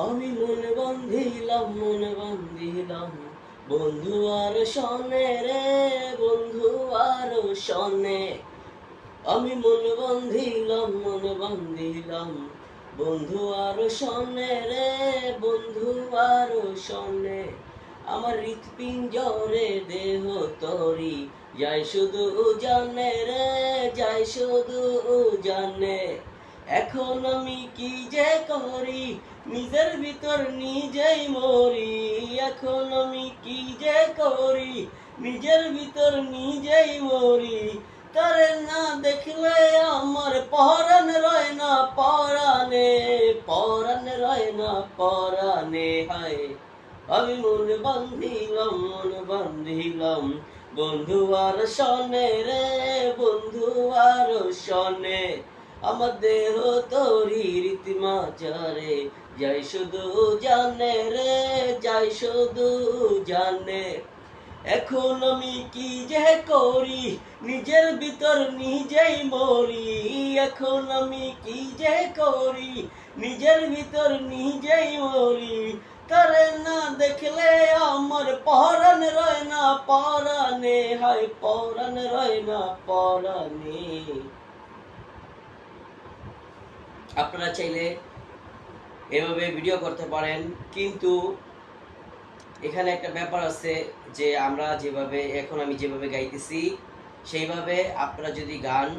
আমি মন বান্ধিলাম বন্ধু আর শোনে রে, বন্ধু আর শোনে। আমি মন বান্ধিলাম বন্ধু আর শোনে রে, বন্ধু আর শোনে। আমার হৃৎপিঞ্জরে দেহ তরি যাই শুধু জানে রে, যাই শুধু জানে। এখন আমি কি যে করি, নিজের ভিতর নিজেই মরি। এখন আমি কি যে করি, নিজের ভিতর নিজেই মরি। তারে না দেখলে আমার পরাণ রয় না পরাণে, পরাণ রয় না পরাণে। হায় আমি মন বান্ধিলাম বন্ধু আর শোনে রে, বন্ধু আর শোনে। আমার দেহ তরি রীতিমাচারে যাই শুধু জানে রে, যাই শুধু জানে। এখন আমি কি যে করি, নিজের ভিতর নিজেই মরি। এখন আমি কি যে করি, নিজের ভিতর নিজেই মরি। তারে না দেখলে আমার পরাণ রয় না পরাণে, হায় পরাণ রয় না পরাণে। আপনারা চাইলে এভাবে ভিডিও করতে পারেন, কিন্তু এখানে একটা ব্যাপার আছে যে আমরা যেভাবে এখন আমি যেভাবে গাইতেছি সেইভাবে আপনারা যদি গান,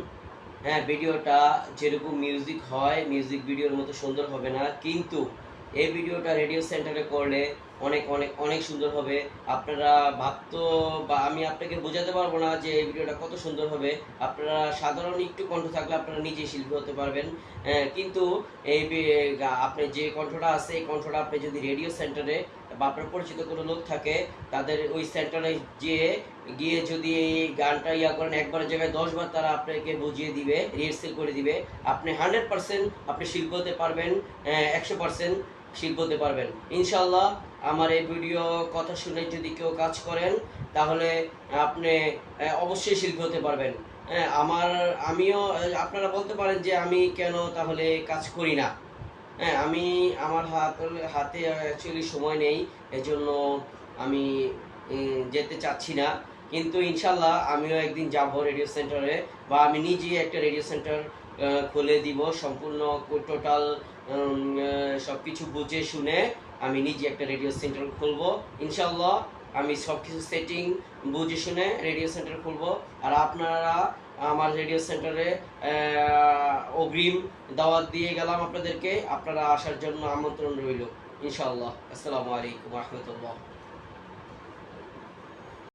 ভিডিওটা যেরকম মিউজিক হয় মিউজিক ভিডিওর মতো সুন্দর হবে না, কিন্তু এই ভিডিওটা রেডিও সেন্টারে করলে অনেক অনেক অনেক সুন্দর হবে। আপনারা ভাবতো বা আমি আপনাকে বোঝাতে পারবো না যে এই ভিডিওটা কত সুন্দর হবে। আপনারা সাধারণ একটু কণ্ঠ থাকলে আপনারা নিজেই শিল্পী হতে পারবেন, কিন্তু এই আপনার যে কণ্ঠটা আছে এই কণ্ঠটা আপনি যদি রেডিও সেন্টারে বা আপনার পরিচিত কোনো লোক থাকে তাদের ওই সেন্টারে গিয়ে যদি এই গানটা করেন, একবারের জায়গায় 10 বার তারা আপনাকে বুঝিয়ে দিবে, রিহার্সেল করে দিবে। আপনি 100% আপনি শিল্পী হতে পারবেন, 100% শিল্পী হতে পারবেন ইনশাল্লাহ। আমার এই ভিডিও কথা শুনে যদি কেউ কাজ করেন তাহলে আপনি অবশ্যই শিল্পী হতে পারবেন। আমিও, আপনারা বলতে পারেন যে আমি কেন তাহলে কাজ করি না। আমি আমার হাতে অ্যাকচুয়ালি সময় নেই, এজন্য আমি যেতে চাচ্ছি না। কিন্তু ইনশাল্লাহ আমিও একদিন যাব রেডিও সেন্টারে, বা আমি নিজেই একটা রেডিও সেন্টার খুলে দিব। সম্পূর্ণ টোটাল সব কিছু বুঝে শুনে আমি নিজে একটা রেডিও সেন্টার খুলবো ইনশাল্লাহ। আমি সব কিছু সেটিং বুঝে শুনে রেডিও সেন্টার খুলবো। আর আপনারা আমার রেডিও সেন্টারে অগ্রিম দাওয়াত দিয়ে গেলাম আপনাদেরকে, আপনারা আসার জন্য আমন্ত্রণ রইল ইনশাআল্লাহ। আসসালামু আলাইকুম ওয়া রাহমাতুল্লাহ।